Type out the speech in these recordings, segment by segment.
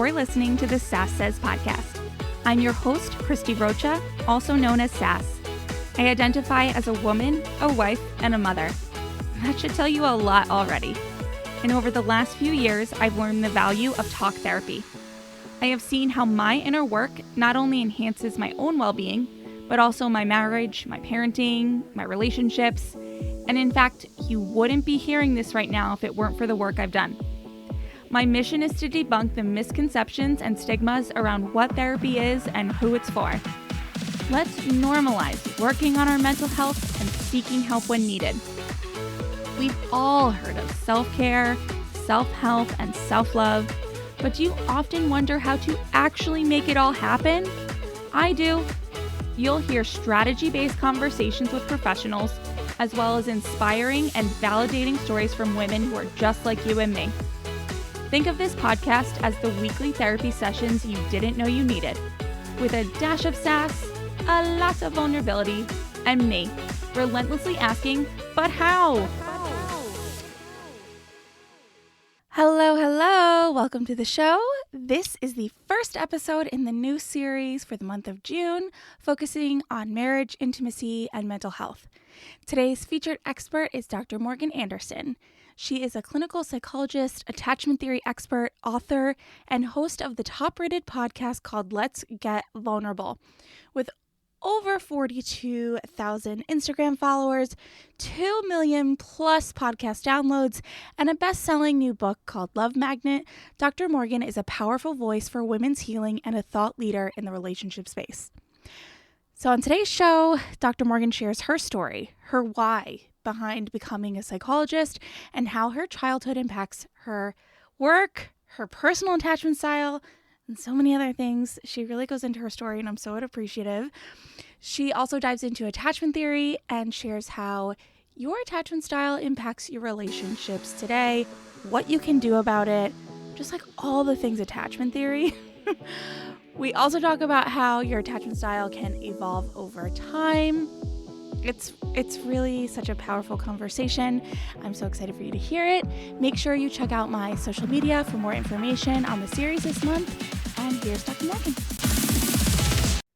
You're listening to the Sass Says podcast. I'm your host, Christy Rocha, also known as Sass. I identify as a woman, a wife, and a mother. That should tell you a lot already. And over the last few years, I've learned the value of talk therapy. I have seen how my inner work not only enhances my own well-being, but also my marriage, my parenting, my relationships. And in fact, you wouldn't be hearing this right now if it weren't for the work I've done. My mission is to debunk the misconceptions and stigmas around what therapy is and who it's for. Let's normalize working on our mental health and seeking help when needed. We've all heard of self-care, self-help, and self-love, but do you often wonder how to actually make it all happen? I do. You'll hear strategy-based conversations with professionals, as well as inspiring and validating stories from women who are just like you and me. Think of this podcast as the weekly therapy sessions you didn't know you needed, with a dash of sass, a lot of vulnerability, and me, relentlessly asking, but how? Hello, welcome to the show. This is the first episode in the new series for the month of June, focusing on marriage, intimacy, and mental health. Today's featured expert is Dr. Morgan Anderson. She is a clinical psychologist, attachment theory expert, author, and host of the top-rated podcast called Let's Get Vulnerable. With over 42,000 Instagram followers, 2 million plus podcast downloads, and a best-selling new book called Love Magnet, Dr. Morgan is a powerful voice for women's healing and a thought leader in the relationship space. So on today's show, Dr. Morgan shares her story, her why behind becoming a psychologist, and how her childhood impacts her work, her personal attachment style, and so many other things. She really goes into her story, and I'm so appreciative. She also dives into attachment theory and shares how your attachment style impacts your relationships today, what you can do about it, just like all the things attachment theory. We also talk about how your attachment style can evolve over time. It's really such a powerful conversation. I'm so excited for you to hear it. Make sure you check out my social media for more information on the series this month. And here's Dr. Morgan.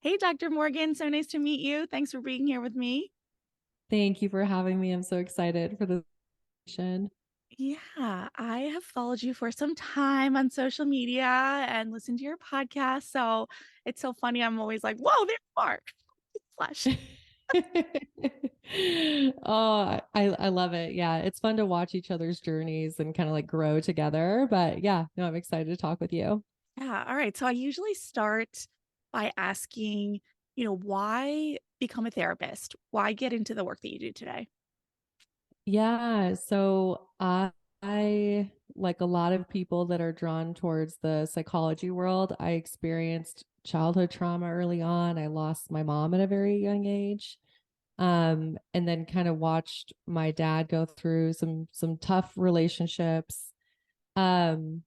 Hey, Dr. Morgan. So nice to meet you. Thanks for being here with me. Thank you for having me. I'm so excited for the session. Yeah, I have followed you for some time on social media and listened to your podcast. So it's so funny. I'm always like, whoa, there you are. Flash. Oh, I love it. Yeah, it's fun to watch each other's journeys and kind of like grow together. But yeah, no, I'm excited to talk with you. Yeah. All right. So I usually start by asking, why become a therapist? Why get into the work that you do today? Yeah, so I like a lot of people that are drawn towards the psychology world. I experienced childhood trauma early on. I lost my mom at a very young age. And then kind of watched my dad go through some tough relationships. Um,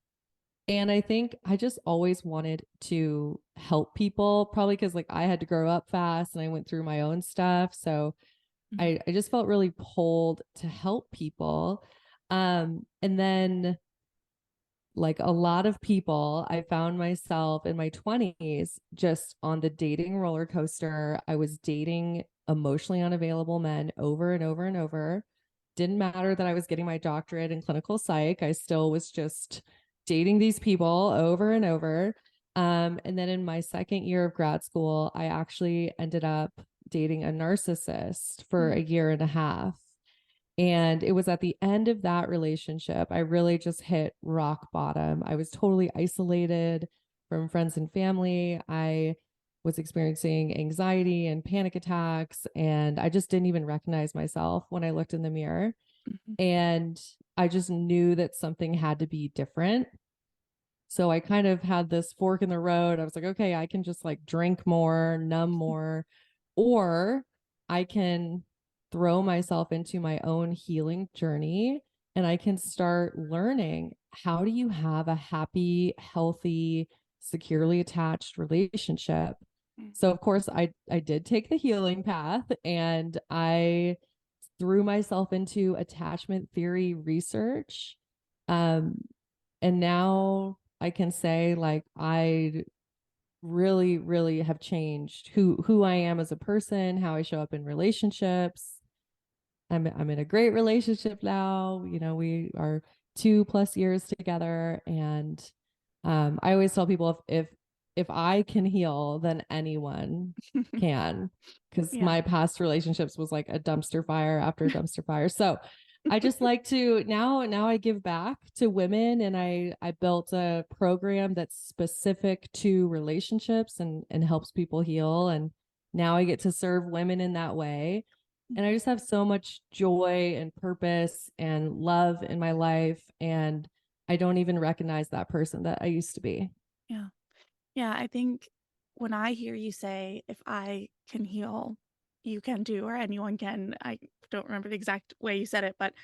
and I think I just always wanted to help people, probably because like I had to grow up fast and I went through my own stuff. So I just felt really pulled to help people. And then like a lot of people, I found myself in my 20s just on the dating roller coaster. I was dating emotionally unavailable men over and over and over. Didn't matter that I was getting my doctorate in clinical psych. I still was just dating these people over and over. And then in my second year of grad school, I actually ended up dating a narcissist for a year and a half. And it was at the end of that relationship, I really just hit rock bottom. I was totally isolated from friends and family. I was experiencing anxiety and panic attacks, and I just didn't even recognize myself when I looked in the mirror. And I just knew that something had to be different. So I kind of had this fork in the road. I was like, okay, I can just like drink more, numb more, or I can throw myself into my own healing journey and I can start learning how do you have a happy, healthy, securely attached relationship. So of course I did take the healing path and I threw myself into attachment theory research. And now I can say like I really, really have changed who I am as a person, how I show up in relationships. I'm in a great relationship now. You know, we are 2+ years together, and I always tell people if I can heal, then anyone can, because Yeah. my past relationships was like a dumpster fire after dumpster fire. So I just like to now I give back to women, and I built a program that's specific to relationships and helps people heal, and now I get to serve women in that way. And I just have so much joy and purpose and love in my life. And I don't even recognize that person that I used to be. Yeah. Yeah, I think when I hear you say, "If I can heal, you can too," or anyone can, I don't remember the exact way you said it, but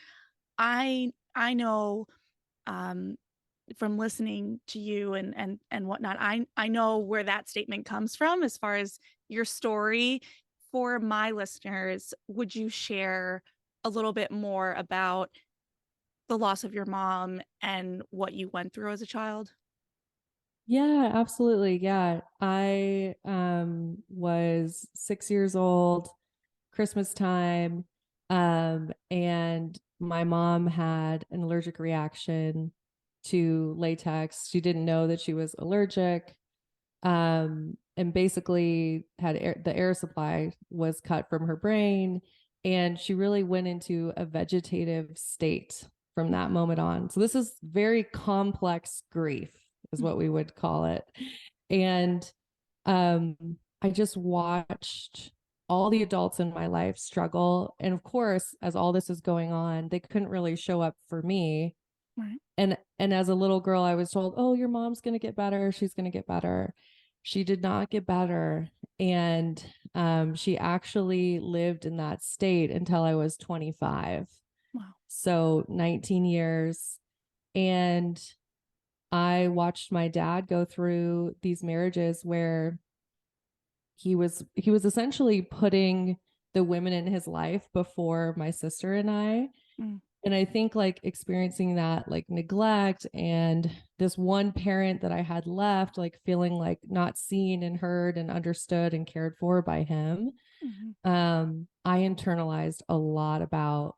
I know, um, from listening to you and whatnot, I know where that statement comes from as far as your story. For my listeners, would you share a little bit more about the loss of your mom and what you went through as a child? Yeah, absolutely. Yeah. I was 6 years old, Christmas time. And my mom had an allergic reaction to latex. She didn't know that she was allergic. And basically had the air supply was cut from her brain, and she really went into a vegetative state from that moment on. So this is very complex grief, is Mm, what we would call it. And um, I just watched all the adults in my life struggle, and of course, as all this is going on, they couldn't really show up for me. right. And as a little girl, I was told, "Oh, your mom's going to get better. She's going to get better." She did not get better. And she actually lived in that state until I was 25. Wow. So 19 years. And I watched my dad go through these marriages where he was essentially putting the women in his life before my sister and I. Mm, And I think like experiencing that like neglect and this one parent that I had left, like feeling like not seen and heard and understood and cared for by him. mhm, I internalized a lot about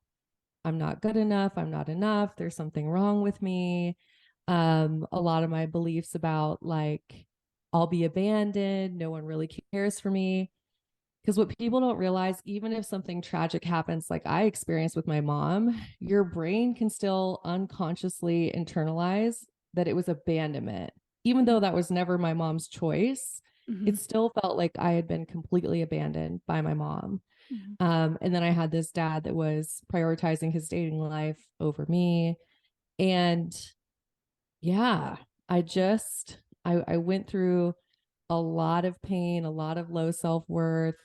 I'm not good enough, I'm not enough, there's something wrong with me. A lot of my beliefs about like I'll be abandoned, no one really cares for me. Because what people don't realize, even if something tragic happens, like I experienced with my mom, your brain can still unconsciously internalize that it was abandonment. Even though that was never my mom's choice, mhm, it still felt like I had been completely abandoned by my mom. mhm, And then I had this dad that was prioritizing his dating life over me. And yeah, I went through a lot of pain, a lot of low self-worth.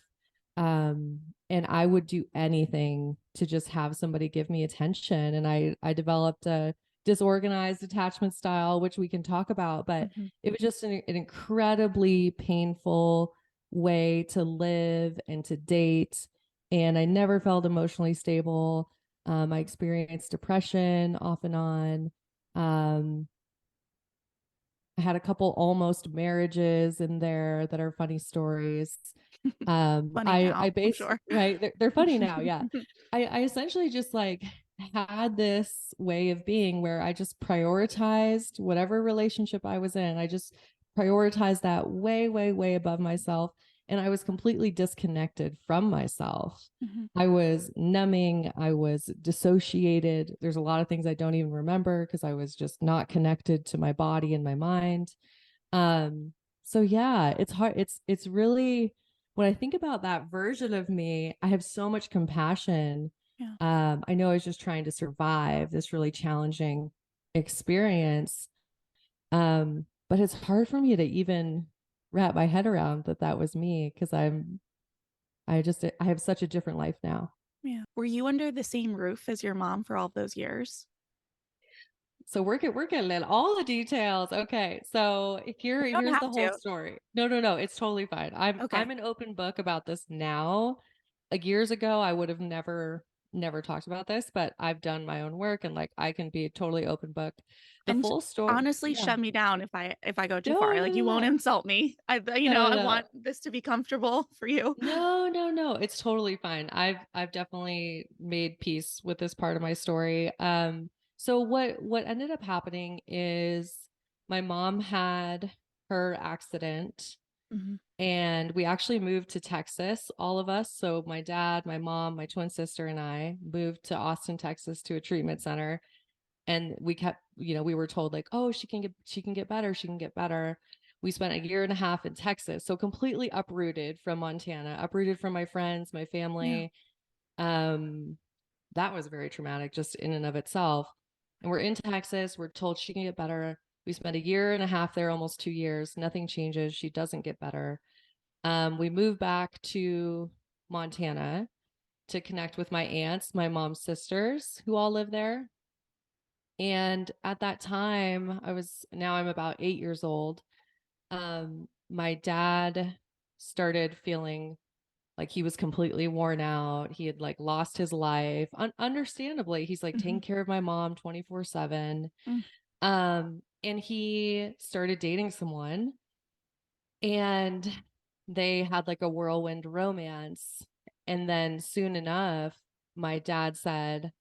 Um, and I would do anything to just have somebody give me attention. And I developed a disorganized attachment style, which we can talk about, but mhm, it was just an incredibly painful way to live and to date. And I never felt emotionally stable. I experienced depression off and on. Um, I had a couple almost marriages in there that are funny stories. Funny I now, I'm base sure. right, they're funny now, yeah. I essentially just like had this way of being where I just prioritized whatever relationship I was in. I just prioritized that way, way, way above myself. And I was completely disconnected from myself. Mhm, I was numbing, I was dissociated. There's a lot of things I don't even remember because I was just not connected to my body and my mind. Um, so yeah, it's hard. It's really when I think about that version of me, I have so much compassion. yeah, I know I was just trying to survive this really challenging experience. But it's hard for me to even wrap my head around that that was me because I have such a different life now. yeah. Were you under the same roof as your mom for all those years? So we're getting in all the details. Okay. So You don't here's have the whole to. story. No. It's totally fine. Okay. I'm an open book about this now. Like years ago, I would have never never talked about this, but I've done my own work and like I can be a totally open book. The And full story, honestly, yeah. shut me down if I go too far. No, no, Like, no, you won't no. insult me. No, no, I no. want this to be comfortable for you. No, no, no. It's totally fine. I've definitely made peace with this part of my story. So what ended up happening is my mom had her accident Mm-hmm. and we actually moved to Texas, all of us. So my dad, my mom, my twin sister, and I moved to Austin, Texas to a treatment center. And we kept, we were told like, oh, she can get better, she can get better. We spent a year and a half in Texas, so completely uprooted from Montana, uprooted from my friends, my Yeah. family. um that was very traumatic just in and of itself. And we're in Texas, we're told she can get better. We spent a year and a half there, almost 2 years, nothing changes, she doesn't get better. We moved back to Montana to connect with my aunts, my mom's sisters, who all live there. And at that time, I'm about 8 years old. My dad started feeling like he was completely worn out. He had like lost his life. Understandably, he's like Mm-hmm. taking care of my mom 24/7. Mm. And he started dating someone and they had like a whirlwind romance. And then soon enough, my dad said,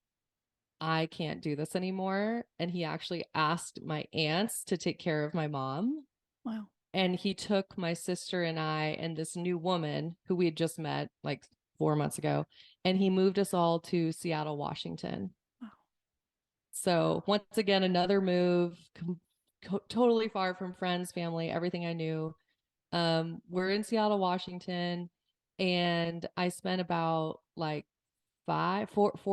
I can't do this anymore. And he actually asked my aunts to take care of my mom. Wow. And he took my sister and I and this new woman who we had just met like 4 months ago, and he moved us all to Seattle, Washington. Wow. So once again, another move, totally far from friends, family, everything I knew. We're in Seattle, Washington, and I spent about like 4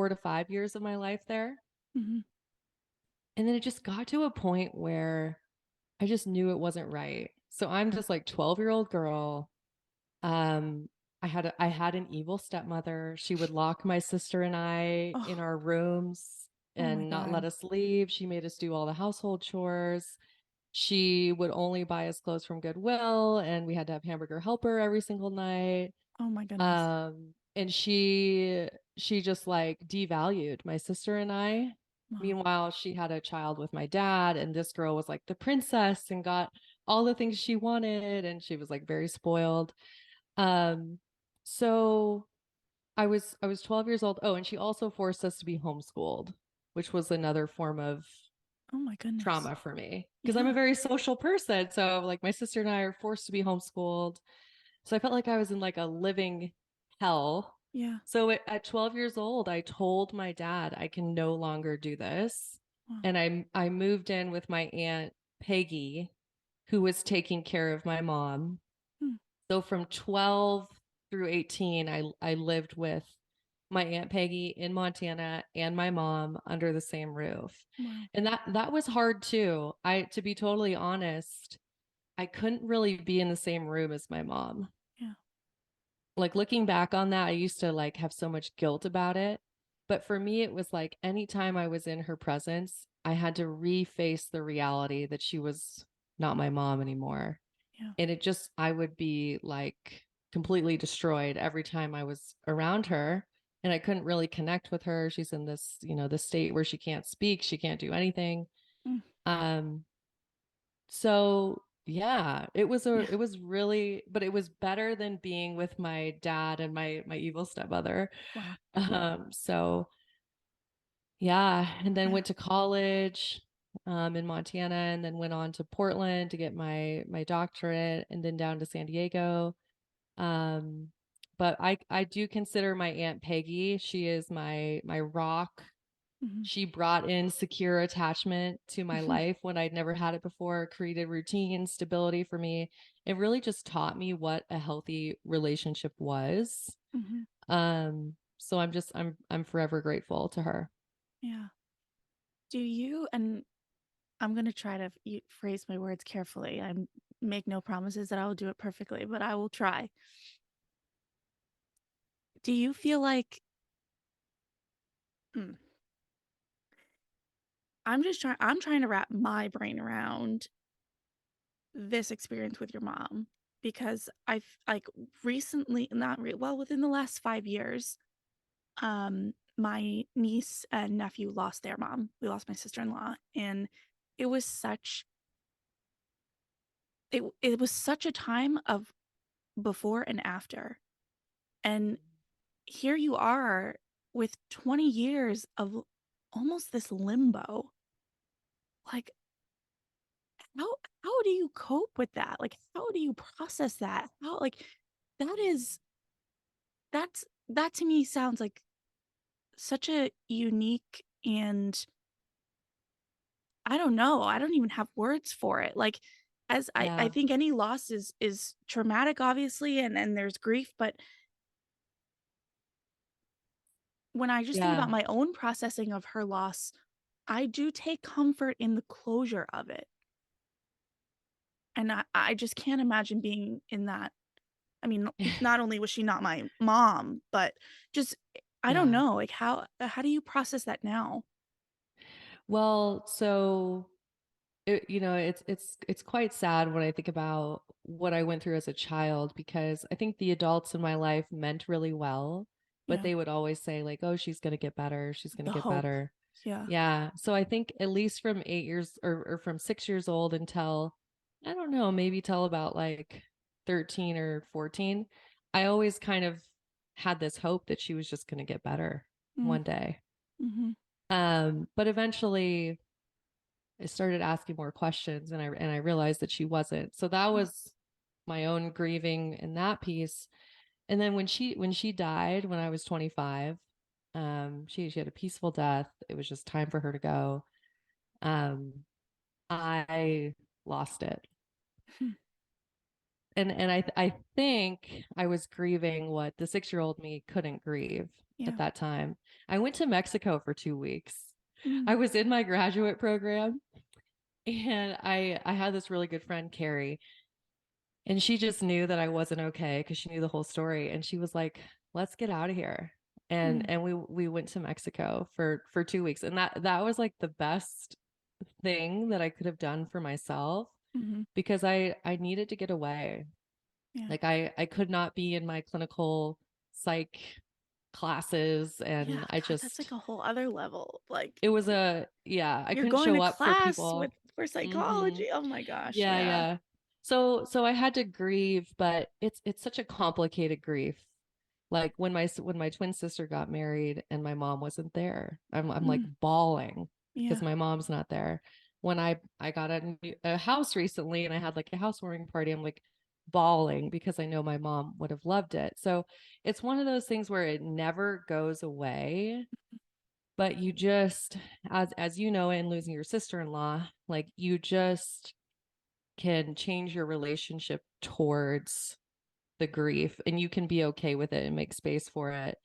to 5 years of my life there. Mm-hmm. And then it just got to a point where I just knew it wasn't right. So I'm just like 12-year-old girl. Um, I had an evil stepmother. She would lock my sister and I in Oh. our rooms Oh my and not let God. us leave. She made us do all the household chores. She would only buy us clothes from Goodwill, and we had to have hamburger helper every single night. Oh my goodness. And she just like devalued my sister and I. Wow. Meanwhile, she had a child with my dad, and this girl was like the princess and got all the things she wanted, and she was like very spoiled. Um, so I was 12 years old. Oh, and she also forced us to be homeschooled, which was another form of Oh my goodness. trauma for me because I'm a Yeah. very social person. So like my sister and I are forced to be homeschooled. So I felt like I was in like a living hell. Yeah. So at 12 years old, I told my dad I can no longer do this. Wow. And I moved in with my aunt Peggy, who was taking care of my mom. Hmm. So from 12 through 18, I lived with my aunt Peggy in Montana and my mom under the same roof. Wow. And that was hard too. To be totally honest, I couldn't really be in the same room as my mom. Yeah. Like looking back on that, I used to like have so much guilt about it. But for me, it was like anytime I was in her presence, I had to reface the reality that she was not my mom anymore. Yeah. And I would be like completely destroyed every time I was around her. And I couldn't really connect with her. She's in this state where she can't speak, she can't do anything. Mm. Um, so yeah, Yeah. it was really, but it was better than being with my dad and my evil stepmother. Wow. So yeah, and then Yeah. went to college in Montana, and then went on to Portland to get my doctorate, and then down to San Diego. Um, but I do consider my Aunt Peggy, she is my rock. Mm-hmm. She brought in secure attachment to my life when I'd never had it before, created routine, stability for me. It really just taught me what a healthy relationship was. Mm-hmm. So I'm forever grateful to her. Yeah. Do you, and I'm going to try to phrase my words carefully. I make no promises that I will do it perfectly, but I will try. Do you feel like, hmm, I'm trying to wrap my brain around this experience with your mom because I've like recently, not well, within the last 5 years, my niece and nephew lost their mom. We lost my sister-in-law, and it was such it was such a time of before and after. And here you are with 20 years of almost this limbo. Like how how do you cope with that? Like how do you process that? How like that is that to me sounds like such a unique and I don't know. I don't even have words for it. Like as I Yeah. think any loss is traumatic obviously and there's grief, but when I just think about Yeah. my own processing of her loss, I do take comfort in the closure of it. And I just can't imagine being in that. I mean, not only was she not my mom, but just I don't Yeah. know, like how do you process that now? Well, so it's quite sad when I think about what I went through as a child because I think the adults in my life meant really well, but Yeah, they would always say like, "Oh, she's gonna get better. She's gonna the get hope. better." Yeah. Yeah. So I think at least from 8 years or from 6 years old until I don't know, maybe till about like 13 or 14, I always kind of had this hope that she was just gonna get better Mm, one day. mhm. But eventually I started asking more questions and I realized that she wasn't. So that Yeah. was my own grieving in that piece. And then when she died when I was 25, she had a peaceful death. It was just time for her to go. Um, I lost it. Hmm. And I think I was grieving what the 6-year-old me couldn't grieve at Yeah. that time. I went to Mexico for 2 weeks. Mm, I was in my graduate program and I had this really good friend, Carrie, and she just knew that I wasn't okay because she knew the whole story. And she was like, let's get out of here. And mm, and we went to Mexico for 2 weeks. And that was like the best thing that I could have done for myself mhm. because I needed to get away. Yeah. Like I could not be in my clinical psych classes Yeah, and I God, that's like just a whole other level. Like it was a yeah, I you're couldn't going show to up for class people. for Hmm. psychology. Oh my gosh. Yeah, Yeah. yeah. So I had to grieve, but it's such a complicated grief. Like when my twin sister got married and my mom wasn't there, I'm like Mm, bawling because yeah. my mom's not there. When I got a house recently and I had like a housewarming party, I'm like bawling because I know my mom would have loved it. So it's one of those things where it never goes away, but you just as you know in losing your sister-in-law, like you just can change your relationship towards the grief and you can be okay with it and make space for it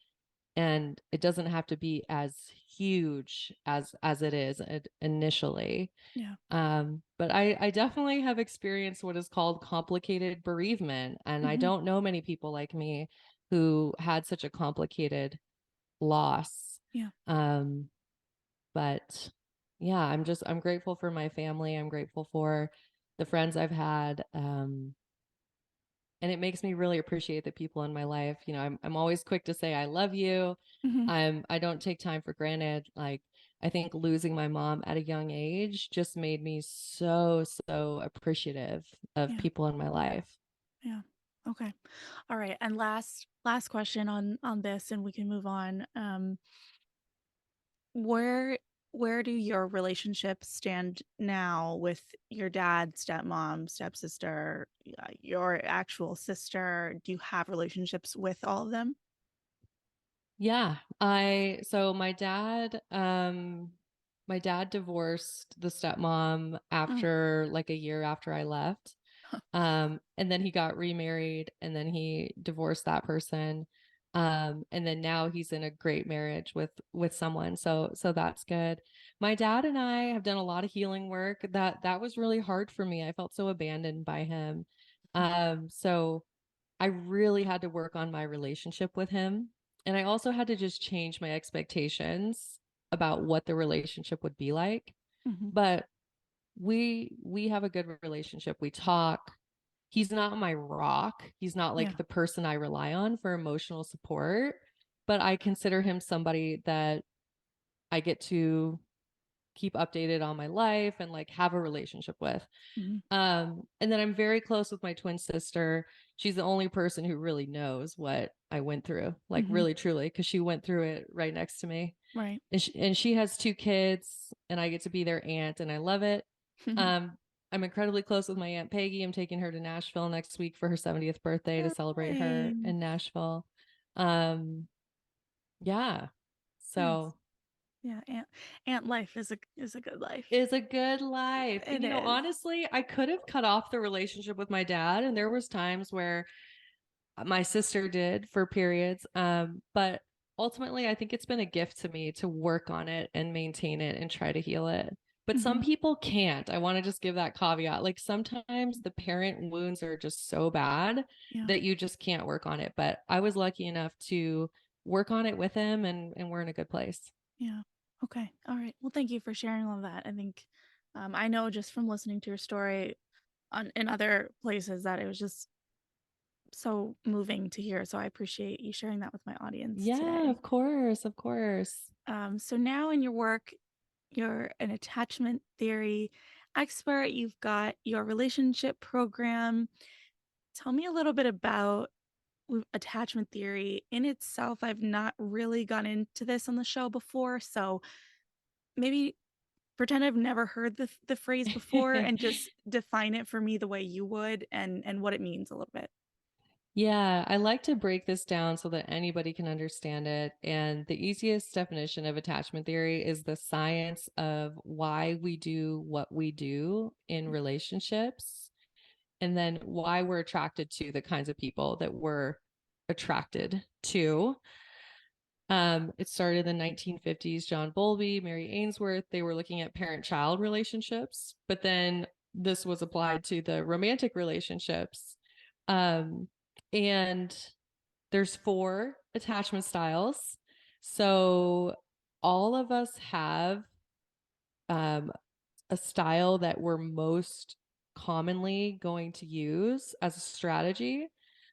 and it doesn't have to be as huge as it is initially. Yeah. But I definitely have experienced what is called complicated bereavement and I Hmm. don't know many people like me who had such a complicated loss. Yeah. um but yeah, I'm grateful for my family. I'm grateful for the friends I've had. And it makes me really appreciate the people in my life. I'm always quick to say I love you. Hmm. I don't take time for granted. Like I think losing my mom at a young age just made me so appreciative of Yeah. people in my life. Yeah. Okay. All right. And last question on this and we can move on. Where where do your relationships stand now with your dad, stepmom, stepsister, your actual sister? Do you have relationships with all of them? Yeah, so my dad divorced the stepmom Oh. after like a year after I left. Huh. And then he got remarried and then he divorced that person. And then now he's in a great marriage with someone. So that's good. My dad and I have done a lot of healing work. That was really hard for me. I felt so abandoned by him. So I really had to work on my relationship with him. And I also had to just change my expectations about what the relationship would be like. Hmm. But we have a good relationship. We talk. He's not my rock. He's not Yeah. like the person I rely on for emotional support, but I consider him somebody that I get to keep updated on my life and like have a relationship with. Mm-hmm. And then I'm very close with my twin sister. She's the only person who really knows what I went through, like Mm-hmm. really truly, because she went through it right next to me. Right. And she has two kids, and I get to be their aunt, and I love it. Um, I'm incredibly close with my Aunt Peggy. I'm taking her to Nashville next week for her 70th birthday to celebrate her Hey, in Nashville. Um, yeah. nice. So Yeah, ant life is a good life. is a good life. It And is. honestly, I could have cut off the relationship with my dad, and there was times where my sister did for periods. But ultimately, I think it's been a gift to me to work on it and maintain it and try to heal it. But some Mm-hmm. people can't. I want to just give that caveat. Like sometimes the parent wounds are just so bad Yeah. that you just can't work on it. But I was lucky enough to work on it with him, and we're in a good place. Yeah. Okay. All right. Well, thank you for sharing all that. I think I know just from listening to your story in other places that it was just so moving to hear. So I appreciate you sharing that with my audience Yeah, today. of course, of course. So now in your work, you're an attachment theory expert. You've got your relationship program. Tell me a little bit about attachment theory in itself. I've not really gone into this on the show before, so maybe pretend I've never heard the phrase before and just define it for me the way you would and what it means a little bit. Yeah, I like to break this down so that anybody can understand it. And the easiest definition of attachment theory is the science of why we do what we do in relationships, and then why we're attracted to the kinds of people that we're attracted to. It started in the 1950s. John Bowlby, Mary Ainsworth, they were looking at parent-child relationships, but then this was applied to the romantic relationships. Um, and there's 4 attachment styles. So all of us have um, a style that we're most commonly going to use as a strategy,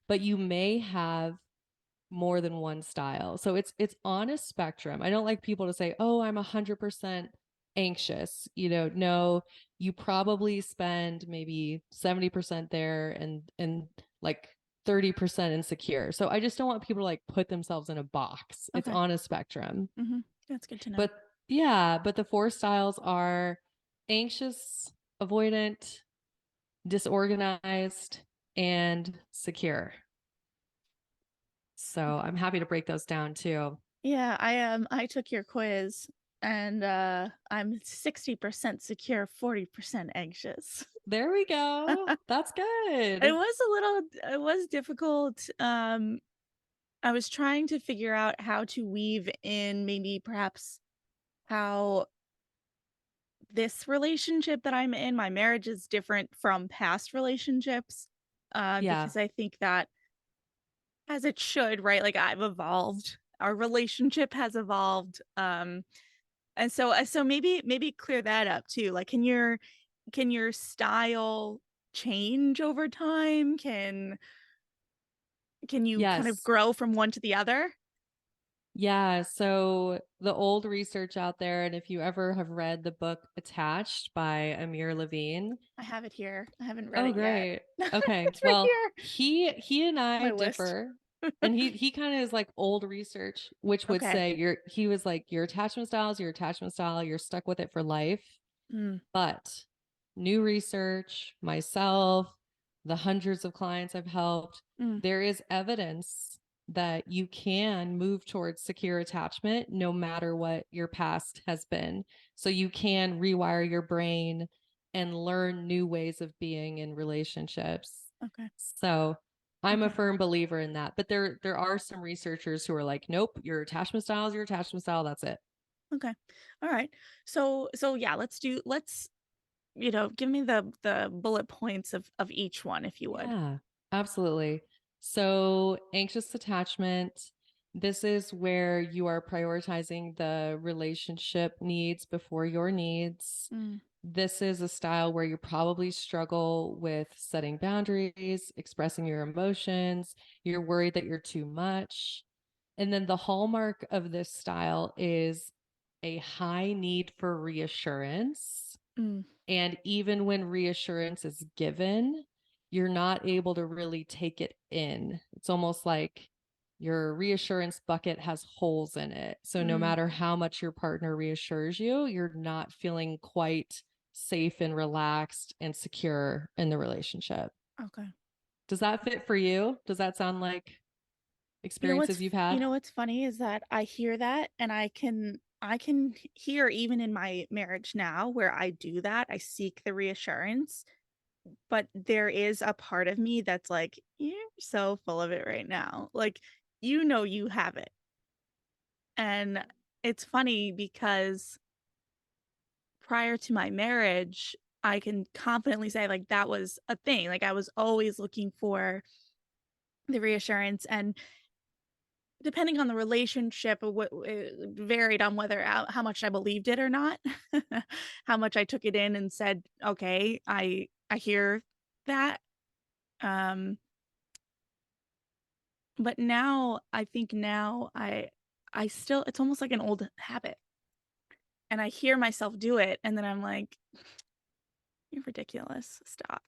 but you may have more than one style. So it's on a spectrum. I don't like people to say, "Oh, I'm 100% anxious." No, you probably spend maybe 70% there and like 30% insecure. So I just don't want people to like put themselves in a box. It's Okay. on a spectrum. Mm-hmm. That's good to know. But yeah, but the 4 styles are anxious, avoidant, disorganized, and secure. So Okay. I'm happy to break those down too. Yeah, I took your quiz and I'm 60% secure, 40% anxious. There we go. That's good. It was difficult. I was trying to figure out how to weave in maybe perhaps how this relationship that I'm in, my marriage is different from past relationships. Yeah. Because I think that as it should, right? Like I've evolved. Our relationship has evolved. And so maybe clear that up too. Like can your style change over time? Can you kind of Yes. grow from one to the other? Yeah. So the old research out there, and if you ever have read the book Attached by Amir Levine. I have it here. I haven't read Oh, it yet. great. Okay. It's right Well, here. he and I My list. differ. And he kind of is like old research, which would Okay. say he was like, your attachment style is your attachment style, you're stuck with it for life. Mm, But new research, myself, the hundreds of clients I've helped, mm, there is evidence that you can move towards secure attachment no matter what your past has been. So you can rewire your brain and learn new ways of being in relationships. okay. So I'm a Okay. firm believer in that. But there are some researchers who are like, nope, your attachment style is your attachment style. That's it. Okay. All right. So yeah, let's give me the bullet points of each one if you would. Yeah, absolutely. So, anxious attachment, this is where you are prioritizing the relationship needs before your needs. Mm, This is a style where you probably struggle with setting boundaries, expressing your emotions. You're worried that you're too much. And then the hallmark of this style is a high need for reassurance. Mm, And even when reassurance is given, you're not able to really take it in. It's almost like your reassurance bucket has holes in it. So no mm, matter how much your partner reassures you, you're not feeling quite safe and relaxed and secure in the relationship. okay. Does that fit for you? Does that sound like experiences you've You had? know what's funny is that I hear that and I can hear even in my marriage now where I do that, I seek the reassurance, but there is a part of me that's like, you're so full of it right now. Like, you have it. And it's funny because prior to my marriage, I can confidently say like that was a thing. Like I was always looking for the reassurance, and depending on the relationship, what it varied on whether how much I believed it or not, how much I took it in and said, "Okay, I hear that." Um, but now I think now I still it's almost like an old habit, and I hear myself do it, and then I'm like, "You're ridiculous. Stop."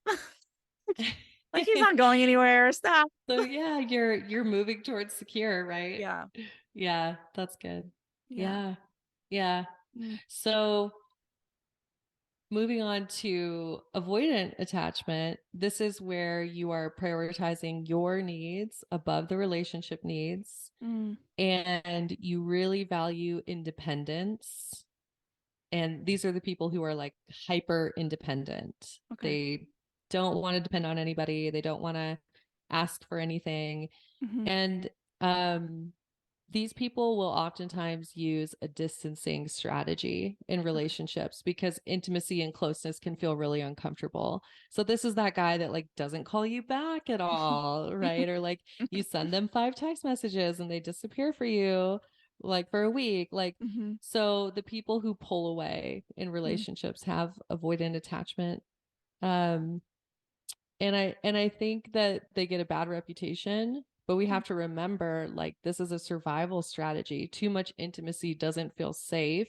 Like he's not going anywhere. Stop. So yeah, you're moving towards secure, right? Yeah. Yeah, that's good. Yeah. Yeah. Yeah. Mm, So moving on to avoidant attachment, this is where you are prioritizing your needs above the relationship needs, mm, and you really value independence. And these are the people who are like hyper independent. okay. They don't want to depend on anybody, they don't want to ask for anything. Mhm, And um these people will oftentimes use a distancing strategy in okay. relationships because intimacy and closeness can feel really uncomfortable. So this is that guy that like doesn't call you back at all, right? Or like you send them 5 text messages and they disappear for you like for a week. Like Mhm, so the people who pull away in mm, relationships have avoidant attachment. Um and I think that they get a bad reputation, but we mm, have to remember like this is a survival strategy. Too much intimacy doesn't feel safe.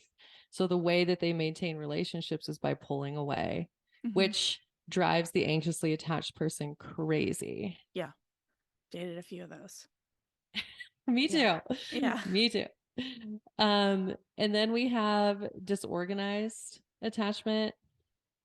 So the way that they maintain relationships is by pulling away, mhm. which drives the anxiously attached person crazy. Yeah, dated a few of those. Me Yeah. too. Yeah. Me too. And then we have disorganized attachment.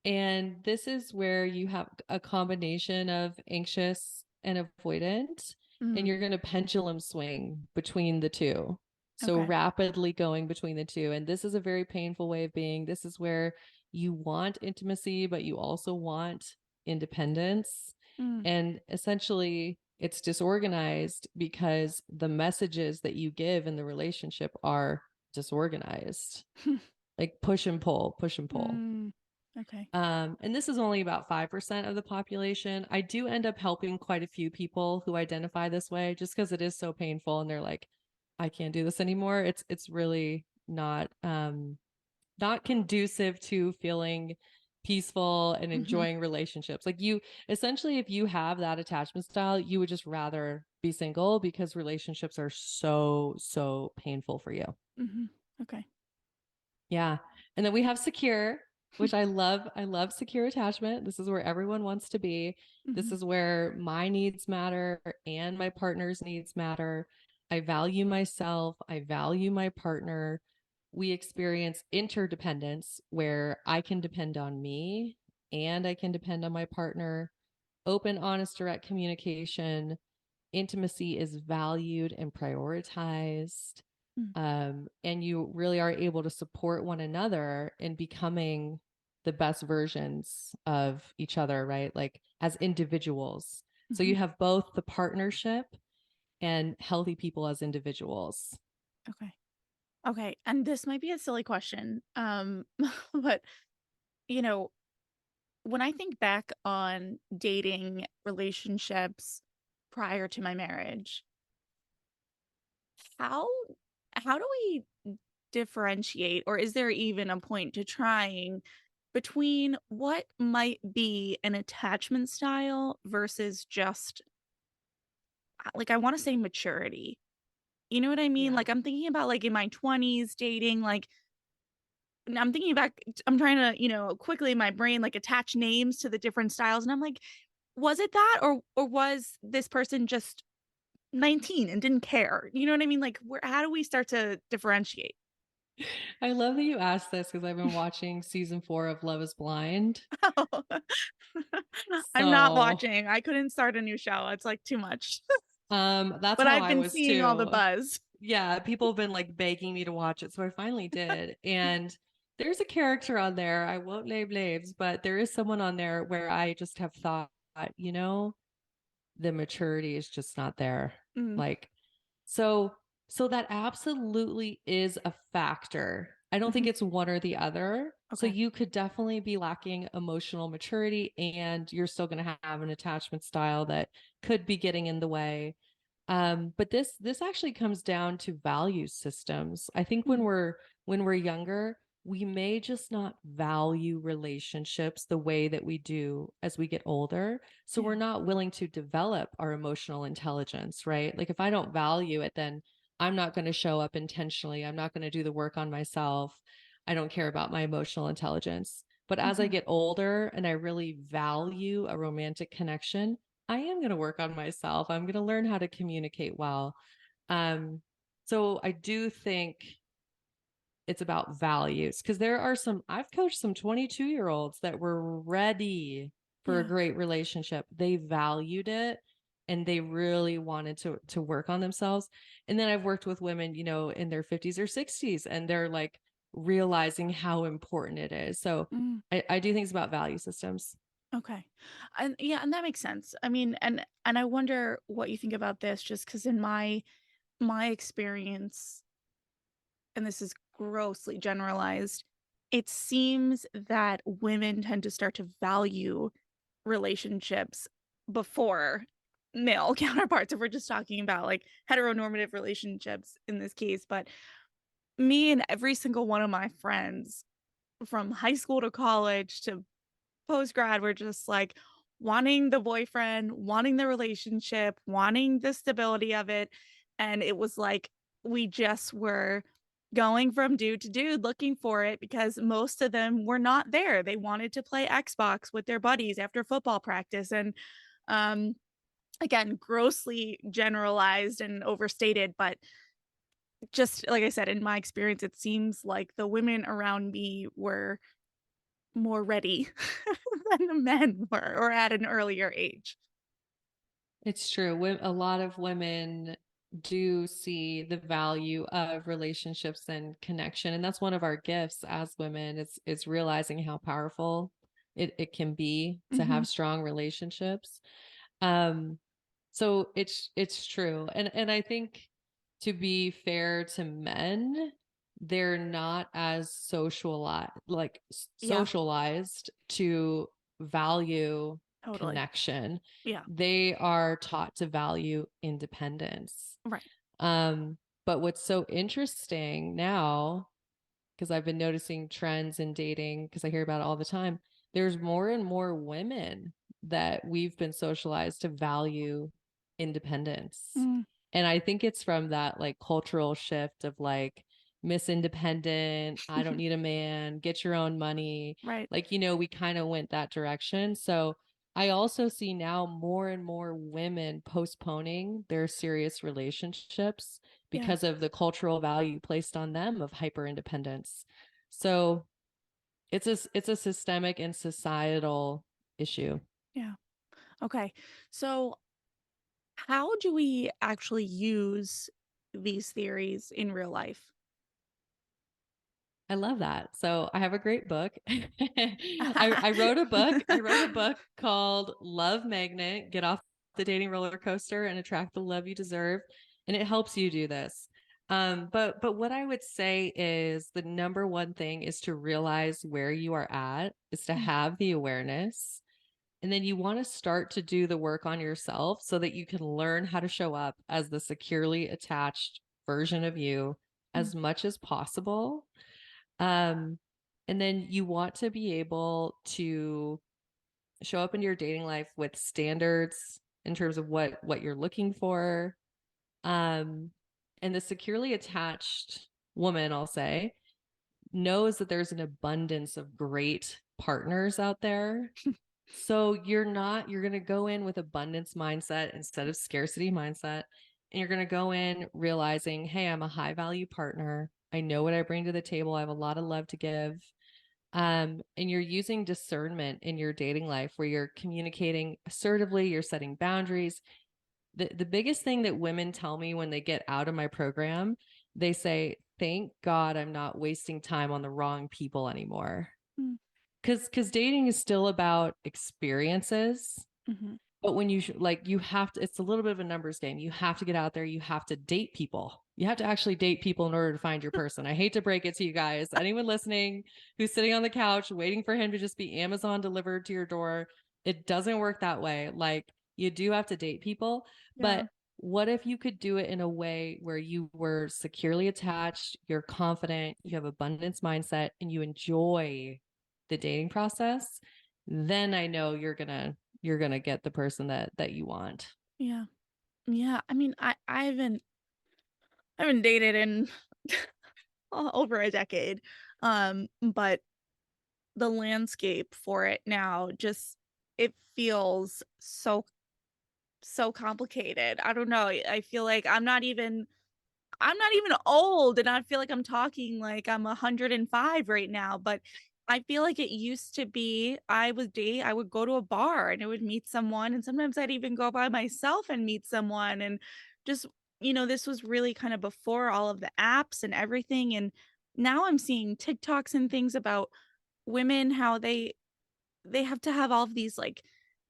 And this is where you have a combination of anxious and avoidant, and Mm, you're going to pendulum swing between the two. So okay. rapidly going between the two. And this is a very painful way of being. This is where you want intimacy, but you also want independence. Mm. And essentially, it's disorganized because the messages that you give in the relationship are disorganized, like push and pull, push and pull. Mm, okay. And this is only about 5% of the population. I do end up helping quite a few people who identify this way just because it is so painful and they're like, I can't do this anymore. It's really not conducive to feeling peaceful and Mhm, enjoying relationships. Like you essentially if you have that attachment style, you would just rather be single because relationships are so painful for you. mhm. Okay. Yeah. And then we have secure, which I love. I love secure attachment. This is where everyone wants to be. This Mhm, is where my needs matter and my partner's needs matter. I value myself. I value my partner. We experience interdependence where I can depend on me and I can depend on my partner. Open, honest, direct communication. Intimacy is valued and prioritized, mm, and you really are able to support one another in becoming the best versions of each other, right? Like as individuals. So mhm. you have both the partnership and healthy people as individuals. Okay. Okay, and this might be a silly question, but, you know, when I think back on dating relationships prior to my marriage, how how do we differentiate, or is there even a point to trying between what might be an attachment style versus just like I want to say maturity? You know what I mean? Yeah. Like, I'm thinking about, like, in my 20s dating, like, and I'm thinking back I'm trying to, quickly in my brain, like, attach names to the different styles, and I'm like, "Was it that, or was this person just 19 and didn't care?" You know what I mean? Like, where how do we start to differentiate? I love that you asked this because I've been watching season 4 of Love is Blind. Oh. I'm not So, watching. I couldn't start a new show. It's, like, too much. that's But how I've I been was seeing all the too. buzz. Yeah, people have been like begging me to watch it, so I finally did. And there's a character on there, I won't name names, but there is someone on there where I just have thought, you know, the maturity is just not there. Mm, Like, so so that absolutely is a factor. I don't think mhm, it's one or the other. So okay. you could definitely be lacking emotional maturity and you're still going to have an attachment style that could be getting in the way. But this actually comes down to value systems. I think Mm, when we're younger, we may just not value relationships the way that we do as we get older. So we're yeah, not willing to develop our emotional intelligence, right? Like if I don't value it, then I'm not going to show up intentionally. I'm not going to do the work on myself. I don't care about my emotional intelligence. But as I mhm, get older and I really value a romantic connection, I am going to work on myself. I'm going to learn how to communicate well. Um, so I do think it's about values because there are some, I've coached some 22-year-olds that were ready for a yeah, great relationship. They valued it and they really wanted to work on themselves. And then I've worked with women, you know, in their 50s or 60s, and they're like realizing how important it is. So mm, I do think it's about value systems. okay. And, yeah, and that makes sense. I mean, and I wonder what you think about this just because in my experience, and this is grossly generalized, it seems that women tend to start to value relationships before male counterparts, if we're just talking about, like, heteronormative relationships in this case, but me and every single one of my friends from high school to college to post grad were just, like, wanting the boyfriend, wanting the relationship, wanting the stability of it, and it was like we just were going from dude to dude looking for it because most of them were not there. They wanted to play Xbox with their buddies after football practice, and, um, again, grossly generalized and overstated, but just like I said, in my experience, it seems like the women around me were more ready than the men were, or at an earlier age. It's true. A lot of women do see the value of relationships and connection, and that's one of our gifts as women. It's realizing how powerful it can be to Mhm. have strong relationships. Um, so it's true, and I think to be fair to men, they're not as Yeah, socialized to value totally. connection. Yeah, They are taught to value independence. right. Um, but what's so interesting now, because I've been noticing trends in dating, because I hear about it all the time, there's more and more women that we've been socialized to value independence. Mm, And I think it's from that like cultural shift of like Miss Independent, I don't need a man, get your own money. right. Like, you know, we kind of went that direction. So I also see now more and more women postponing their serious relationships Yeah, because of the cultural value placed on them of hyper independence. So it's a systemic and societal issue. yeah. Okay. So, how do we actually use these theories in real life? I love that. So I have a great book. I wrote a book. I wrote a book called Love Magnet: Get Off the Dating Roller Coaster and Attract the Love You Deserve. And it helps you do this. But what I would say is the number one thing is to realize where you are at, is to Mm, have the awareness. And then you want to start to do the work on yourself so that you can learn how to show up as the securely attached version of you mm, as much as possible. um, and then you want to be able to show up in your dating life with standards in terms of what you're looking for. Um, And the securely attached woman, I'll say, knows that there's an abundance of great partners out there. So you're going to go in with abundance mindset instead of scarcity mindset. And you're going to go in realizing, hey, I'm a high value partner. I know what I bring to the table. I have a lot of love to give. And you're using discernment in your dating life where you're communicating assertively, you're setting boundaries. The biggest thing that women tell me when they get out of my program, they say, thank God I'm not wasting time on the wrong people anymore. Mm-hmm. Because dating is still about experiences. But when you have to, it's a little bit of a numbers game. You have to get out there. You have to date people. You have to actually date people in order to find your person. I hate to break it to you guys. Anyone listening who's sitting on the couch waiting for him to just be Amazon delivered to your door, it doesn't work that way. Like, you do have to date people. Yeah. But what if you could do it in a way where you were securely attached, you're confident, you have abundance mindset, and you enjoy the dating process? Then I know you're gonna get the person that you want. Yeah. Yeah. I mean, I haven't dated in over a decade. But the landscape for it now just it feels so complicated. I don't know. I feel like I'm not even old, and I feel like I'm talking like I'm 105 right now, but I feel like it used to be I would go to a bar and I would meet someone, and sometimes I'd even go by myself and meet someone, and just, this was really kind of before all of the apps and everything, and now I'm seeing TikToks and things about women, how they have to have all of these, like,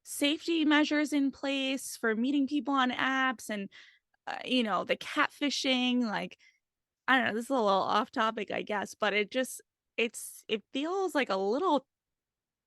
safety measures in place for meeting people on apps, and the catfishing, like, I don't know, this is a little off topic, I guess, but it feels like a little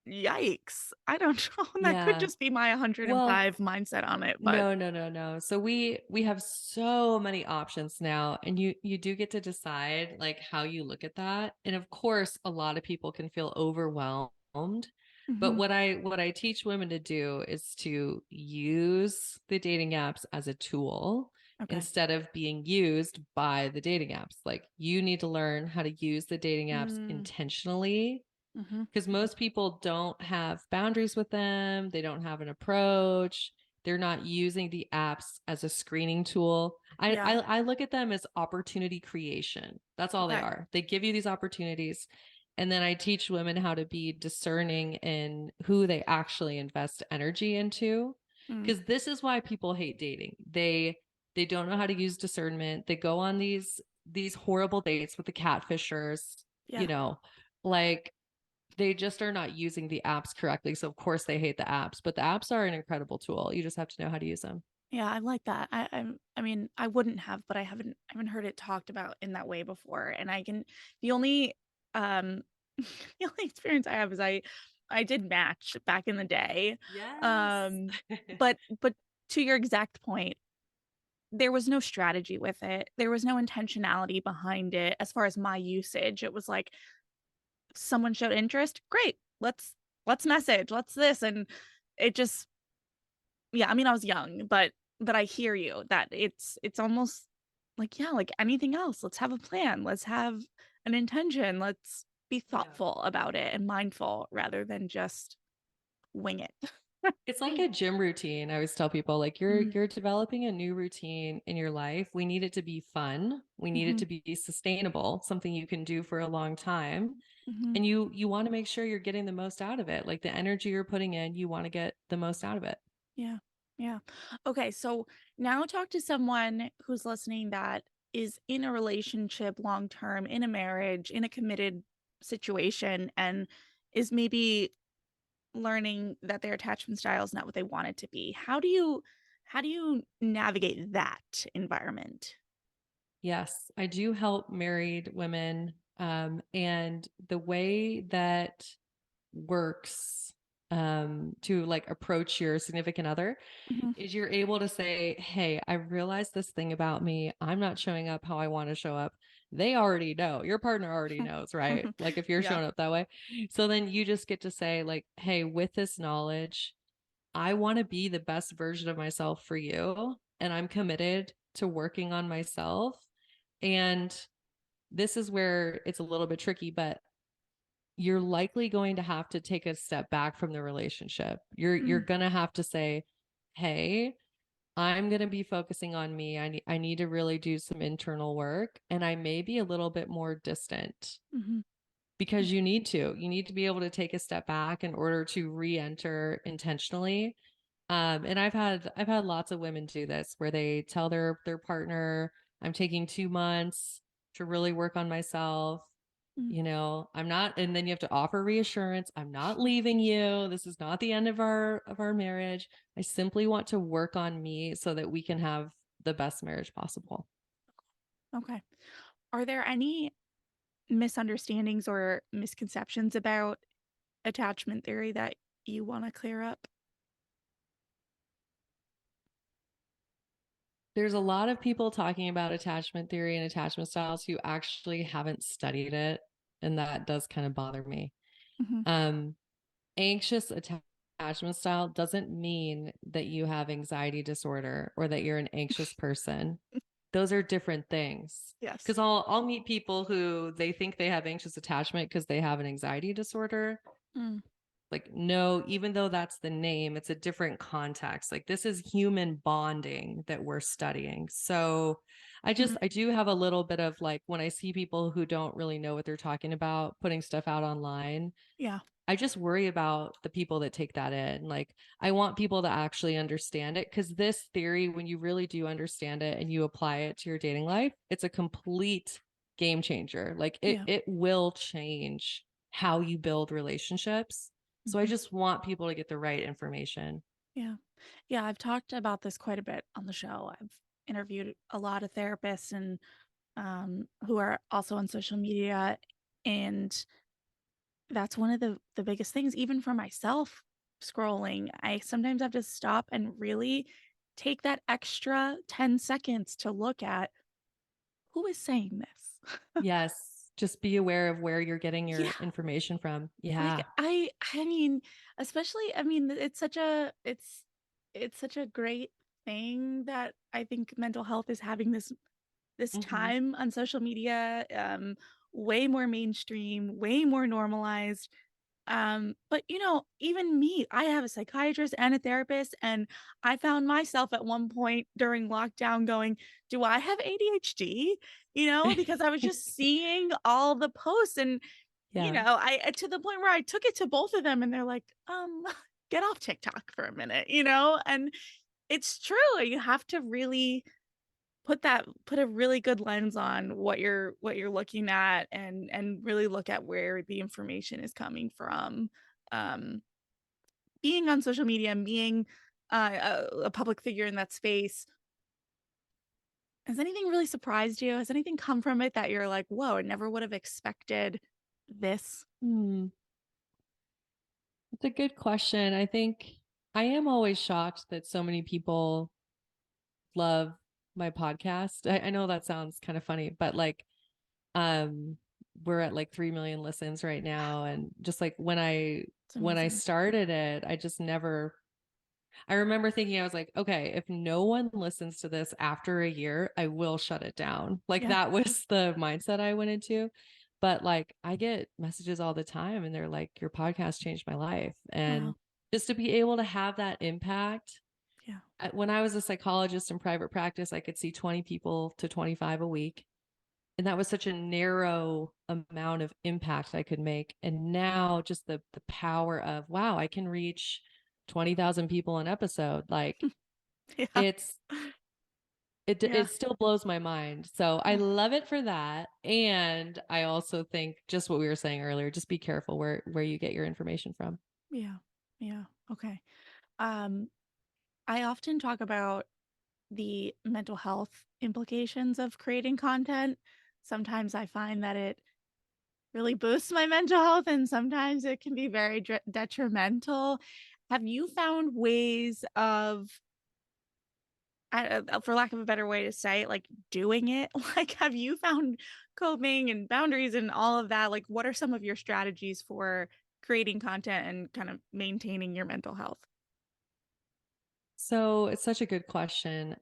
yikes. I don't know. That could Yeah. just be my Well, 105 mindset on it, but no, no, no, no. So we have so many options now, and you do get to decide like how you look at that. And of course, a lot of people can feel overwhelmed. But mhm, what I teach women to do is to use the dating apps as a tool okay. instead of being used by the dating apps. Like, you need to learn how to use the dating apps Mm, intentionally, mhm. because most people don't have boundaries with them. They don't have an approach. They're not using the apps as a screening tool. Yeah, I look at them as opportunity creation. That's all they okay. are. They give you these opportunities. And then I teach women how to be discerning in who they actually invest energy into. Mm, Because this is why people hate dating. They don't know how to use discernment. They go on these horrible dates with the catfishers, yeah. like, they just are not using the apps correctly. So of course they hate the apps, but the apps are an incredible tool. You just have to know how to use them. Yeah, I like that. I mean, I wouldn't have, but I haven't heard it talked about in that way before. And the only um the only experience I have is I did Match back in the day. Yes. But to your exact point, there was no strategy with it. There was no intentionality behind it as far as my usage. It was like someone showed interest, great. Let's message. Let's this, and it just yeah, I mean, I was young, but I hear you that it's almost like, yeah, like anything else. Let's have a plan. Let's have an intention. Let's be Yeah. thoughtful about it and mindful rather than just wing it. It's like a gym routine. I always tell people, like, you're Mm, you're developing a new routine in your life. We need it to be fun. We need it mhm, to be sustainable, something you can do for a long time. mhm. And you want to make sure you're getting the most out of it. Like, the energy you're putting in, you want to get the most out of it. Yeah. Yeah. Okay, so now talk to someone who's listening that is in a relationship long term, in a marriage, in a committed situation, and is maybe learning that their attachment style is not what they want it to be. How do you navigate that environment? Yes, I do help married women. And the way that works to like approach your significant other Mhm. is you're able to say, hey, I realized this thing about me. I'm not showing up how I want to show up. They already know. Your partner already knows, right? Like, if you're Yeah. showing up that way. So then you just get to say, like, hey, with this knowledge, I want to be the best version of myself for you. And I'm committed to working on myself. And this is where it's a little bit tricky, but you're likely going to have to take a step back from the relationship. You're Mm, going to have to say, "Hey, I'm going to be focusing on me. I need to really do some internal work, and I may be a little bit more distant mm-hmm, because you need to. You need to be able to take a step back in order to re-enter intentionally. And I've had lots of women do this where they tell their partner, I'm taking 2 months to really work on myself. mm, I'm not, and then you have to offer reassurance. I'm not leaving you. This is not the end of our marriage. I simply want to work on me so that we can have the best marriage possible. okay. Are there any misunderstandings or misconceptions about attachment theory that you want to clear up? There's a lot of people talking about attachment theory and attachment styles who actually haven't studied it, and that does kind of bother me. Hmm. Um, Anxious attachment style doesn't mean that you have anxiety disorder or that you're an anxious person. Those are different things. Yes. Because I'll meet people who they think they have anxious attachment because they have an anxiety disorder. Mm, Like, no, even though that's the name, it's a different context. Like, this is human bonding that we're studying. So mm, I do have a little bit of like when I see people who don't really know what they're talking about putting stuff out online, yeah. I just worry about the people that take that in. Like, I want people to actually understand it because this theory, when you really do understand it and you apply it to your dating life, it's a complete game changer. Like, Yeah. it will change how you build relationships. So I Hmm. just want people to get the right information. Yeah. Yeah. I've talked about this quite a bit on the show. I've interviewed a lot of therapists and who are also on social media. And that's one of the biggest things, even for myself scrolling. I sometimes have to stop and really take that extra 10 seconds to look at who is saying this. Yes. Just be aware of where you're getting Yeah. your information from. Like Yeah. I mean, especially I mean, it's such a great thing that I think mental health is having this Hmm. time on social media, way more mainstream, way more normalized. But even me, I have a psychiatrist and a therapist, and I found myself at one point during lockdown going, "Do I have ADHD?" Because I was just seeing all the posts and Yeah. I to the point where I took it to both of them and they're like, get off TikTok for a minute," and it's true. You have to really put a really good lens on what you're looking at and really look at where the information is coming from. Um, Being on social media and being a public figure in that space, has anything really surprised you? Has anything come from it that you're like, whoa, I never would have expected this? Hmm. It's a good question. I think I am always shocked that so many people love my podcast. I know that sounds kind of funny, but like um we're at like 3 million listens right now. And just like It's when I amazing. started it, I just never I remember thinking, I was like, okay, if no one listens to this after a year, I will shut it down. Like Yeah. that was the mindset I went into. But like I get messages all the time and they're like, your podcast changed my life. Wow. And just to be able to have that impact. Yeah. When I was a psychologist in private practice, I could see 20 people to 25 a week. And that was such a narrow amount of impact I could make. And now just the power of, wow, I can reach 20,000 people an episode. Like Yeah. it's Yeah. it still blows my mind. So I Yeah. love it for that. And I also think just what we were saying earlier, just be careful where you get your information from. Yeah. Yeah. Okay. Um, I often talk about the mental health implications of creating content. Sometimes I find that it really boosts my mental health, and sometimes it can be very detrimental. Have you found ways of, for lack of a better way to say it, like doing it? Like, have you found coping and boundaries and all of that? Like, what are some of your strategies for creating content and kind of maintaining your mental health? So it's such a good question.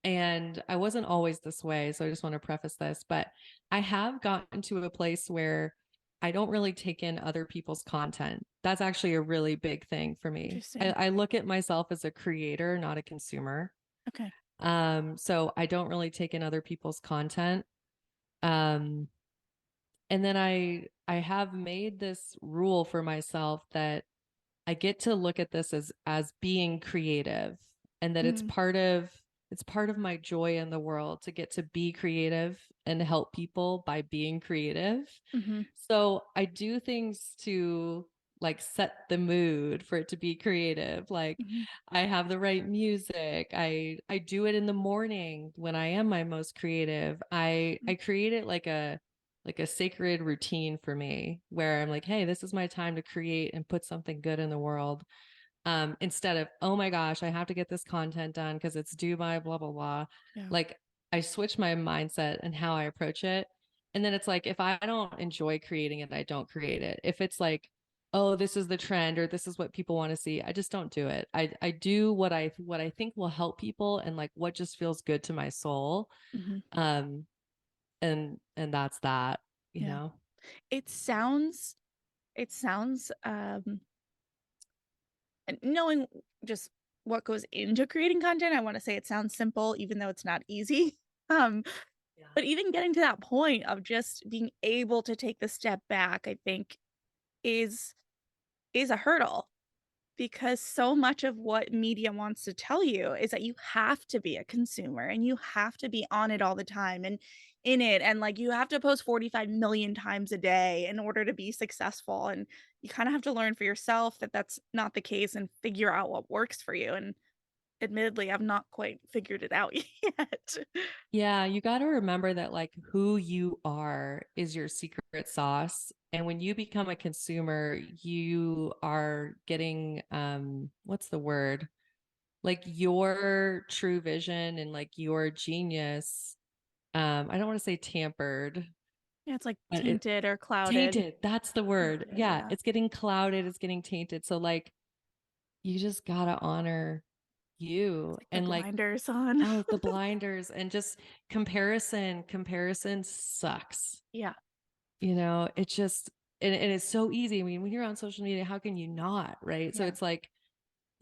And I wasn't always this way, so I just want to preface this, but I have gotten to a place where I don't really take in other people's content. That's actually a really big thing for me. Interesting. I look at myself as a creator, not a consumer. Okay. So I don't really take in other people's content. Um, and then I have made this rule for myself that I get to look at this as being creative, and that Mm, it's part of my joy in the world to get to be creative and help people by being creative. mm-hmm, So I do things to like set the mood for it to be creative. Like mm-hmm, I have the right music. I do it in the morning when I am my most creative. I create it like a sacred routine for me where I'm like, hey, this is my time to create and put something good in the world. Instead of, oh my gosh, I have to get this content done because it's due by blah, blah, blah. yeah. Like I switch my mindset and how I approach it. And then it's like, if I don't enjoy creating it, I don't create it. If it's like, oh, this is the trend or this is what people want to see, I just don't do it. I do what I think will help people and like what just feels good to my soul. Mm-hmm, Um, and that's that, you yeah. know. It sounds, and knowing just what goes into creating content, I want to say it sounds simple, even though it's not easy. Um, Yeah. but even getting to that point of just being able to take the step back, I think is is a hurdle. Because so much of what media wants to tell you is that you have to be a consumer and you have to be on it all the time and in it, and like you have to post 45 million times a day in order to be successful, and you kind of have to learn for yourself that that's not the case and figure out what works for you, and admittedly I've not quite figured it out yet. Yeah, you got to remember that like who you are is your secret sauce. And when you become a consumer, you are getting what's the word? Like your true vision and like your genius. I don't want to say tampered, Yeah, it's like but it tainted or clouded. tainted. That's the word. Tainted, Yeah, yeah. it's getting clouded, it's getting tainted. So like you just gotta honor It's you like the and like blinders on. oh the blinders and just comparison sucks, Yeah. you know. It just and it's so easy. I mean, when you're on social media, how can you not, right? So Yeah. it's like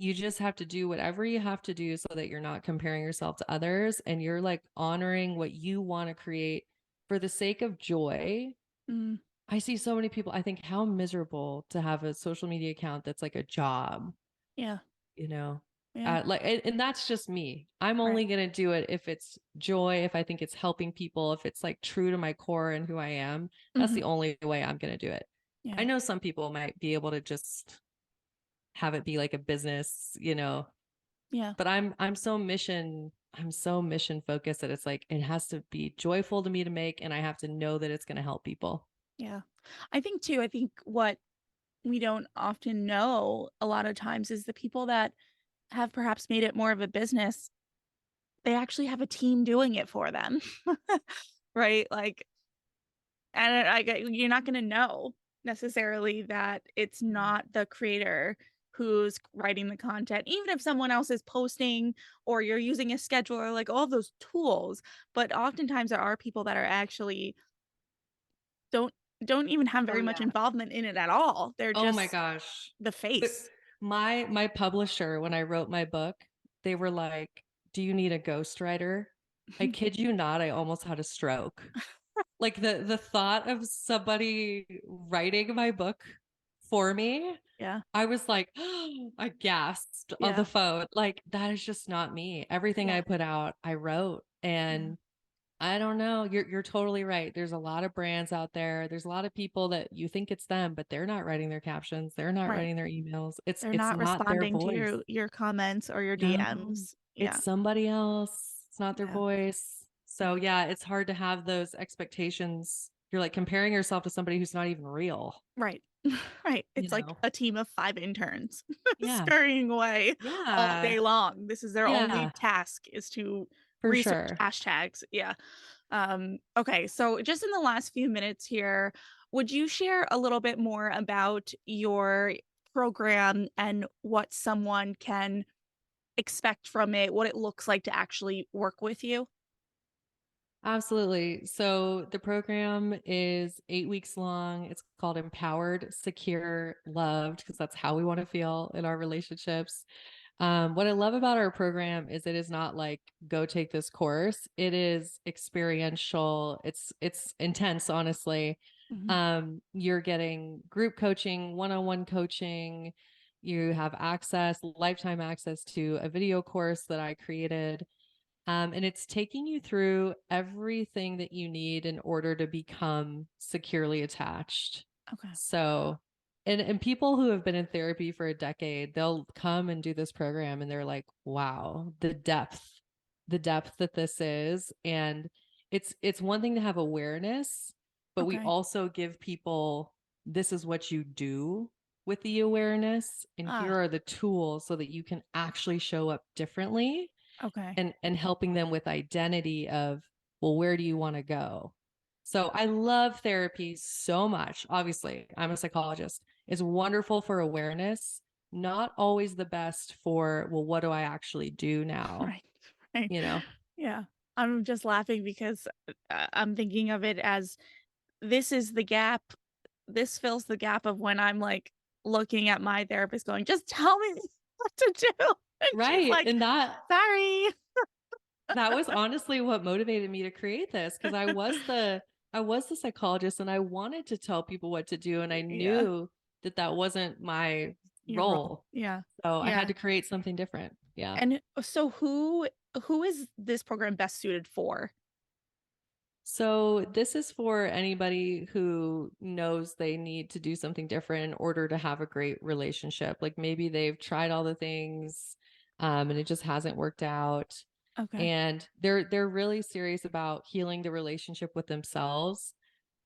you just have to do whatever you have to do so that you're not comparing yourself to others and you're like honoring what you want to create for the sake of joy. Mm, I see so many people, I think how miserable to have a social media account that's like a job, yeah. you know. Yeah. Like and that's just me. I'm Right. only going to do it if it's joy, if I think it's helping people, if it's like true to my core and who I am. That's Hmm. the only way I'm going to do it. I Yeah. know some people might be able to just have it be like a business, you know, Yeah. but I'm so mission focused that it's like it has to be joyful to me to make and I have to know that it's going to help people. Yeah. I think too, I think what we don't often know a lot of times is the people that have perhaps made it more of a business, they actually have a team doing it for them. Right? Like, and you're not going to know necessarily that it's not the creator who's writing the content, even if someone else is posting or you're using a scheduler, like all those tools. But oftentimes there are people that are actually don't don't even have Oh very much yeah. involvement in it at all. They're Oh my just gosh. the The, face. my publisher, when I wrote my book, they were like, "Do you need a ghostwriter?" I kid you not, I almost had a stroke. Like the thought of somebody writing my book for me, Yeah. I was like, I gasped on the Yeah. phone. Like that is just not me. Everything Yeah. I put out, I wrote. Yeah. And I don't know. You're totally right. There's a lot of brands out there. There's a lot of people that you think it's them, but they're not writing their captions. They're not Right. writing their emails. They're It's not not their responding to voice. your comments or your No, DMs. it's Yeah. somebody else. It's not their Yeah. voice. So Yeah. yeah, it's hard to have those expectations. You're like comparing yourself to somebody who's not even real, Right. Right. you It's like know? a team of 5 interns Yeah. scurrying away all Yeah. day long. This is their only Yeah, task is to for research sure. hashtags. Yeah. Okay, so just in the last few minutes here, would you share a little bit more about your program and what someone can expect from it, what it looks like to actually work with you? Absolutely. So the program is 8 weeks long. It's called Empowered, Secure, Loved, because that's how we want to feel in our relationships. What I love about our program is it is not like go take this course. It is experiential. It's intense, honestly. Mhm. You're getting group coaching, one-on-one coaching. You have access, lifetime access to a video course that I created. And it's taking you through everything that you need in order to become securely attached. Okay. So, and people who have been in therapy for a decade, they'll come and do this program and they're like, wow, the depth that this is. And it's one thing to have awareness, but we Okay. also give people, this is what you do with the awareness, and here Ah, are the tools so that you can actually show up differently, okay. and helping them with identity of, well, where do you want to go? So I love therapy so much. Obviously, I'm a psychologist. It's wonderful for awareness, not always the best for, well, what do I actually do now? Right. Right. You know? Yeah. I'm just laughing because I'm thinking of it as this is the gap. This fills the gap of when I'm like looking at my therapist going, just tell me what to do. And she's Right. like, And sorry. that was honestly what motivated me to create this, because I was the psychologist and I wanted to tell people what to do, and I Yeah. knew that that wasn't my Your role. role. Yeah. So I had Yeah. to create something different. Yeah. And so who is this program best suited for? So this is for anybody who knows they need to do something different in order to have a great relationship. Like maybe they've tried all the things, and it just hasn't worked out. Okay. And they're really serious about healing the relationship with themselves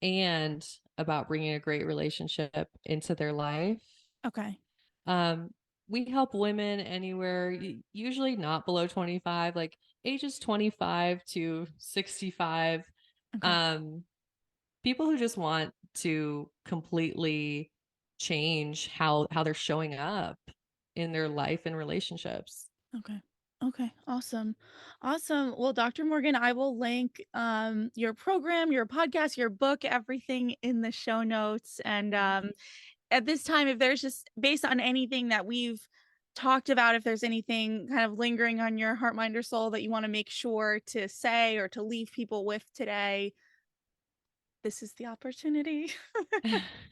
and about bringing a great relationship into their life. Okay. Um, we help women anywhere, usually not below 25, like ages 25 to 65. Okay. Um, People who just want to completely change how they're showing up in their life and relationships. Okay. Okay. Awesome. Awesome. Well, Dr. Morgan, I will link your program, your podcast, your book, everything in the show notes. And at this time, if there's just based on anything that we've talked about, if there's anything kind of lingering on your heart, mind, or soul that you want to make sure to say or to leave people with today, this is the opportunity.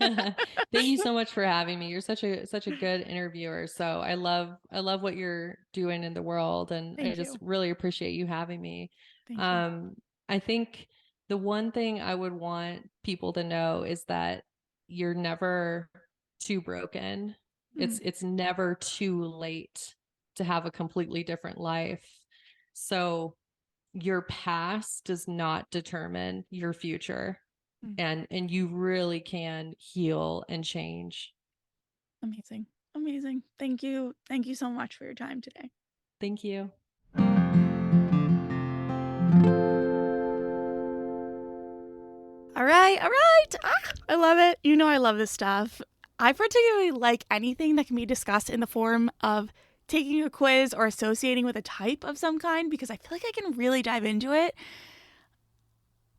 Thank you so much for having me. You're such a good interviewer. So I love what you're doing in the world, and I Thank just you. really appreciate you having me. Thank you. Um, I think the one thing I would want people to know is that you're never too broken. Mm, It's never too late to have a completely different life. So your past does not determine your future, mm. and you really can heal and change. Amazing. Amazing. Thank you. Thank you so much for your time today. Thank you. All right. All right. Ah, I love it. You know, I love this stuff. I particularly like anything that can be discussed in the form of taking a quiz or associating with a type of some kind because I feel like I can really dive into it.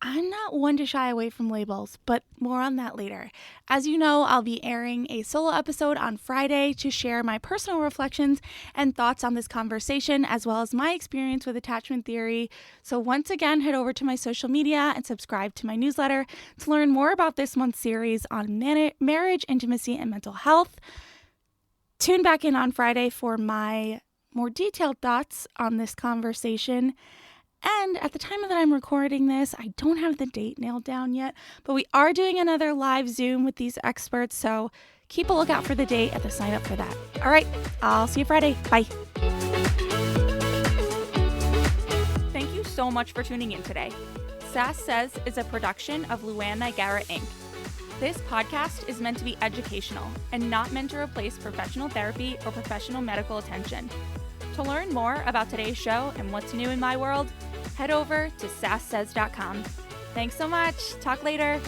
I'm not one to shy away from labels, but more on that later. As you know, I'll be airing a solo episode on Friday to share my personal reflections and thoughts on this conversation, as well as my experience with attachment theory. So, once again, head over to my social media and subscribe to my newsletter to learn more about this month's series on marriage, intimacy, and mental health. Tune back in on Friday for my more detailed thoughts on this conversation. And at the time that I'm recording this, I don't have the date nailed down yet, but we are doing another live Zoom with these experts, so keep a lookout for the date at the sign up for that. All right, I'll see you Friday. Bye. Thank you so much for tuning in today. Sass Says is a production of Luann Nigara Inc. This podcast is meant to be educational and not meant to replace professional therapy or professional medical attention. To learn more about today's show and what's new in my world, head over to sasssays.com. Thanks so much. Talk later.